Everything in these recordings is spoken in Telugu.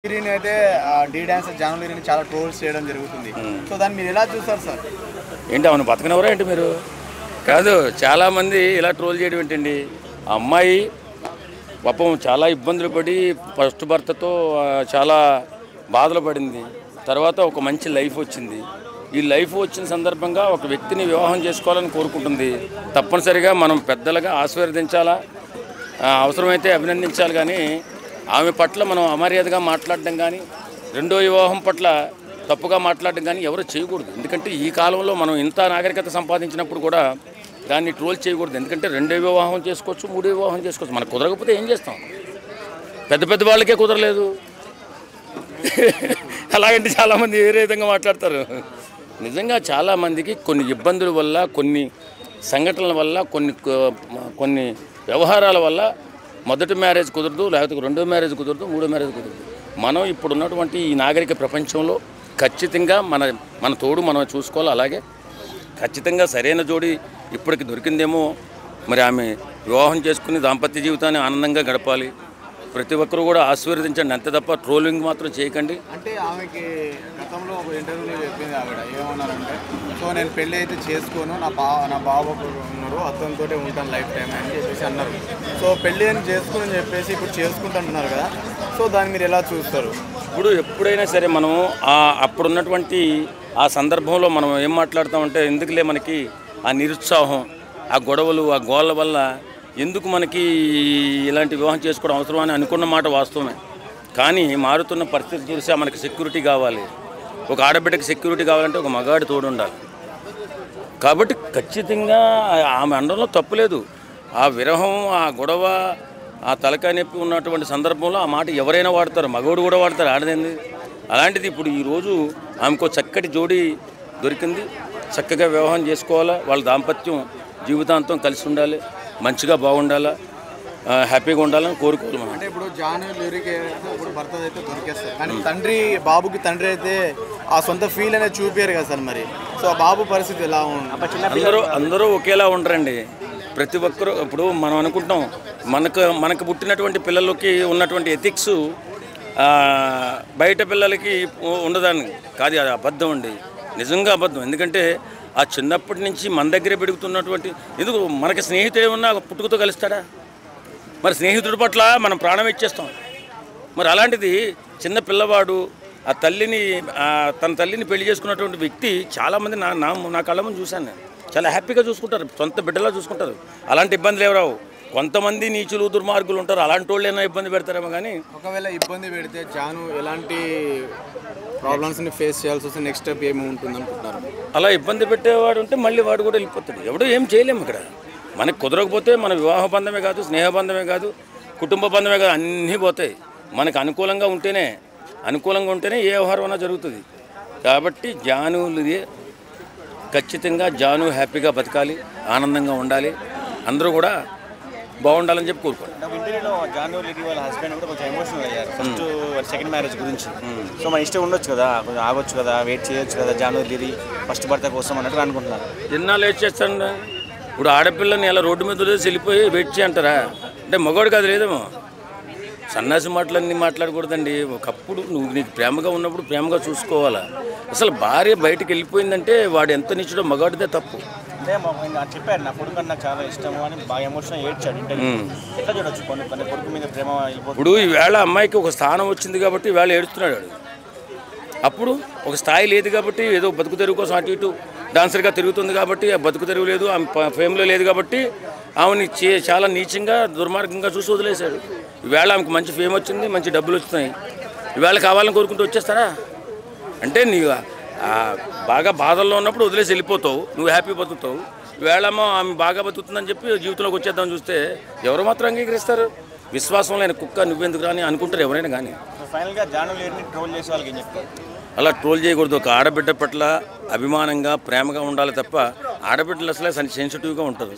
లిరిని అయితే డీ డాన్సర్ జాను లిరిని చాలా ట్రోల్స్ చేయడం జరుగుతుంది. సో దాన్ని మీరు ఎలా చూస్తారు సార్? ఏంటి అవును బతకనవరా ఏంటి మీరు? కాదు, చాలామంది ఇలా ట్రోల్ చేయడం ఏంటండి. ఆ అమ్మాయి పాపం చాలా ఇబ్బందులు పడి ఫస్ట్ భర్తతో చాలా బాధలు పడింది. తర్వాత ఒక మంచి లైఫ్ వచ్చింది. ఈ లైఫ్ వచ్చిన సందర్భంగా ఒక వ్యక్తిని వివాహం చేసుకోవాలని కోరుకుంటుంది. తప్పనిసరిగా మనం పెద్దలుగా ఆశీర్వదించాలా, అవసరమైతే అభినందించాలి. కానీ ఆమె పట్ల మనం అమర్యాదగా మాట్లాడడం కానీ, రెండో వివాహం పట్ల తప్పుగా మాట్లాడడం కానీ ఎవరు చేయకూడదు. ఎందుకంటే ఈ కాలంలో మనం ఇంత నాగరికత సంపాదించినప్పుడు కూడా దాన్ని ట్రోల్ చేయకూడదు. ఎందుకంటే రెండో వివాహం చేసుకోవచ్చు, మూడో వివాహం చేసుకోవచ్చు. మనకు కుదరకపోతే ఏం చేస్తాం? పెద్ద పెద్ద వాళ్ళకే కుదరలేదు. అలాగంటే చాలామంది వేరే విధంగా మాట్లాడతారు. నిజంగా చాలామందికి కొన్ని ఇబ్బందుల వల్ల, కొన్ని సంఘటనల వల్ల, కొన్ని వ్యవహారాల వల్ల మొదటి మ్యారేజ్ కుదరదు, లేకపోతే రెండో మ్యారేజ్ కుదరదు, మూడో మ్యారేజ్ కుదరదు. మనం ఇప్పుడు ఉన్నటువంటి ఈ నాగరిక ప్రపంచంలో ఖచ్చితంగా మన తోడు మనం చూసుకోవాలి. అలాగే ఖచ్చితంగా సరైన జోడి ఇప్పటికి దొరికిందేమో, మరి ఆమె వివాహం చేసుకుని దాంపత్య జీవితాన్ని ఆనందంగా గడపాలి. ప్రతి ఒక్కరు కూడా ఆశీర్వదించండి, అంతే తప్ప ట్రోలింగ్ మాత్రం చేయకండి. అంటే ఆమెకి గతంలో ఒక ఇంటర్వ్యూలో చెప్పింది ఆవిడ ఏమన్నారంటే, సో నేను పెళ్ళి అయితే చేసుకోను, నా బాబు ఉన్నారు, అతనితో ఉంటాను లైఫ్ టైం అని చెప్పేసి అన్నారు. సో పెళ్ళి అని చేసుకుని చెప్పేసి ఇప్పుడు చేసుకుంటున్నారు కదా, సో దాన్ని మీరు ఎలా చూస్తారు? ఇప్పుడు ఎప్పుడైనా సరే మనం అప్పుడున్నటువంటి ఆ సందర్భంలో మనం ఏం మాట్లాడతామంటే, ఎందుకులే మనకి ఆ నిరుత్సాహం, ఆ గొడవలు, ఆ గోళ్ళ వల్ల ఎందుకు మనకి ఇలాంటి వివాహం చేసుకోవడం అవసరం అని అనుకున్న మాట వాస్తవమే. కానీ మారుతున్న పరిస్థితి చూసా మనకి సెక్యూరిటీ కావాలి. ఒక ఆడబిడ్డకి సెక్యూరిటీ కావాలంటే ఒక మగాడి తోడు ఉండాలి. కాబట్టి ఖచ్చితంగా ఆమె అండంలో తప్పులేదు. ఆ విరహం, ఆ గొడవ, ఆ తలకాయ నొప్పి ఉన్నటువంటి సందర్భంలో ఆ మాట ఎవరైనా వాడతారు, మగవాడు కూడా వాడతారు, ఆడదేంది. అలాంటిది ఇప్పుడు ఈరోజు ఆమెకు చక్కటి జోడి దొరికింది. చక్కగా వివాహం చేసుకోవాలా, వాళ్ళ దాంపత్యం జీవితాంతం కలిసి ఉండాలి, మంచిగా బాగుండాలా, హ్యాపీగా ఉండాలని కోరుకోవాలి మనం. అంటే ఇప్పుడు జాను లిరికి ఇప్పుడు భర్త అయితే దొరికేస్తారు, కానీ బాబుకి తండ్రి అయితే ఆ సొంత ఫీల్ అనేది చూపారు కదా సార్. మరి సో ఆ బాబు పరిస్థితి ఎలా ఉంది? అందరూ ఒకేలా ఉండరండి. ప్రతి ఒక్కరు ఇప్పుడు మనం అనుకుంటాం మనకు పుట్టినటువంటి పిల్లలకి ఉన్నటువంటి ఎథిక్స్ బయట పిల్లలకి ఉండదని కాదు. అది అబద్ధం అండి, నిజంగా అబద్ధం. ఎందుకంటే ఆ చిన్నప్పటి నుంచి మన దగ్గరే పెరుగుతున్నటువంటి, ఎందుకు మనకి స్నేహితుడు ఏమన్నా పుట్టుకతో కలుస్తాడా? మరి స్నేహితుడి పట్ల మనం ప్రాణం ఇచ్చేస్తాం. మరి అలాంటిది చిన్న పిల్లవాడు తన తల్లిని పెళ్లి చేసుకున్నటువంటి వ్యక్తి చాలామంది నా కళ్ళ ముందు చూశాను నేను. చాలా హ్యాపీగా చూసుకుంటారు, సొంత బిడ్డలా చూసుకుంటారు. అలాంటి ఇబ్బందులు ఎవరావు. కొంతమంది నీచులు, దుర్మార్గులు ఉంటారు, అలాంటి వాళ్ళు ఏమైనా ఇబ్బంది పెడతారేమో. కానీ ఒకవేళ ఇబ్బంది పెడితే జాను ఎలాంటి ప్రాబ్లమ్స్ని ఫేస్ చేయాల్సి వస్తే నెక్స్ట్ స్టెప్ ఏమి ఉంటుంది అనుకుంటున్నారు? అలా ఇబ్బంది పెట్టేవాడు ఉంటే మళ్ళీ వాడు కూడా వెళ్ళిపోతాడు. ఎవడో ఏం చేయలేము. ఇక్కడ మనకు కుదరకపోతే మన వివాహ బంధమే కాదు, స్నేహ బంధమే కాదు, కుటుంబ బంధమే కాదు, అన్నీ పోతాయి. మనకు అనుకూలంగా ఉంటేనే ఏ వ్యవహారం జరుగుతుంది. కాబట్టి ఖచ్చితంగా జాను హ్యాపీగా బతకాలి, ఆనందంగా ఉండాలి, అందరూ కూడా బాగుండాలని చెప్పి కోరుకోండి. ఇంటర్వ్యూలో జాను లిరి వాళ్ళ హస్బెండ్ కూడా కొంచెం ఎమోషనల్ అయ్యారు ఫస్ట్ సెకండ్ మ్యారేజ్ గురించి. సో మన ఇష్టం ఉండొచ్చు కదా, కొంచెం ఆగొచ్చు కదా, వెయిట్ చేయొచ్చు కదా జాను లిరి ఫస్ట్ భర్త కోసం అన్నట్టు అనుకుంటున్నారు. ఎన్నాళ్ళు వెయిట్ చేస్తాను? ఇప్పుడు ఆడపిల్లని ఇలా రోడ్డు మీద వదిలేసి వెళ్ళిపోయి వెయిట్ చేయంటారా? అంటే మగవాడికి అది లేదేమో. సన్నాసి మాటలన్నీ మాట్లాడకూడదండి. ఒకప్పుడు నీకు ప్రేమగా ఉన్నప్పుడు ప్రేమగా చూసుకోవాలా. అసలు భార్య బయటకు వెళ్ళిపోయిందంటే వాడు ఎంత నిచ్చుడో మగవాడిదే తప్పు. అంటే చెప్పారు నా కొడుకు నాకు చాలా ఇష్టము అని బాగా ఎమోషనల్ ఏడ్చాడు. ఎట్లా చూడొచ్చు కొన్ని కొడుకు మీద ప్రేమ వెళ్ళిపోతుంది. ఇప్పుడు ఈవేళ అమ్మాయికి ఒక స్థానం వచ్చింది కాబట్టి ఈవేళ ఏడుస్తున్నాడు వాడు. అప్పుడు ఒక స్థాయి లేదు కాబట్టి ఏదో బతుకు తెరువు కోసం అటు ఇటు డాన్సర్గా తిరుగుతుంది కాబట్టి ఆ బతుకు తెరువు లేదు, ఆమె ఫేమ్లో లేదు కాబట్టి ఆమెని చాలా నీచంగా దుర్మార్గంగా చూసి వదిలేశాడు. ఈవేళ ఆమెకు మంచి ఫేమ్ వచ్చింది, మంచి డబ్బులు వస్తున్నాయి. ఈవేళ కావాలని కోరుకుంటూ వచ్చేస్తారా? అంటే నీ బాగా బాధల్లో ఉన్నప్పుడు వదిలేసి వెళ్ళిపోతావు, నువ్వు హ్యాపీ బతుకుతావు. ఈవేళమో ఆమె బాగా బతుకుతుందని చెప్పి జీవితంలోకి వచ్చేద్దామని చూస్తే ఎవరు మాత్రం అంగీకరిస్తారు? విశ్వాసం లేని కుక్క నువ్వెందుకు రాని అనుకుంటారు ఎవరైనా. కానీ ఫైనల్గా జాను లిరిని ట్రోల్ చేసే వాళ్ళకి ఏం చెప్తారు? అలా ట్రోల్ చేయకూడదు. ఒక ఆడబిడ్డ పట్ల అభిమానంగా, ప్రేమగా ఉండాలి తప్ప ఆడబిడ్డలు అసలే సెన్సిటివ్గా ఉంటుంది.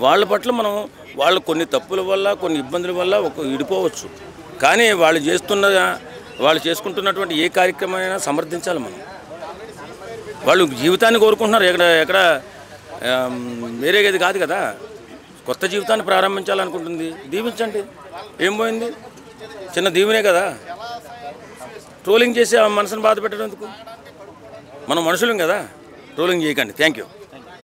వాళ్ళ పట్ల మనం వాళ్ళు కొన్ని తప్పుల వల్ల, కొన్ని ఇబ్బందుల వల్ల విడిపోవచ్చు. కానీ వాళ్ళు చేసుకుంటున్నటువంటి ఏ కార్యక్రమమైనా సమర్థించాలి మనం. వాళ్ళు జీవితాన్ని కోరుకుంటున్నారు, ఎక్కడ వేరేది కాదు కదా. కొత్త జీవితాన్ని ప్రారంభించాలనుకుంటుంది, దీవించండి. ఏం పోయింది? చిన్న దీవెనే కదా. ట్రోలింగ్ చేసి ఆ మనసును బాధ పెట్టడం ఎందుకు? మనం మనుషులం కదా, ట్రోలింగ్ చేయకండి. Thank you.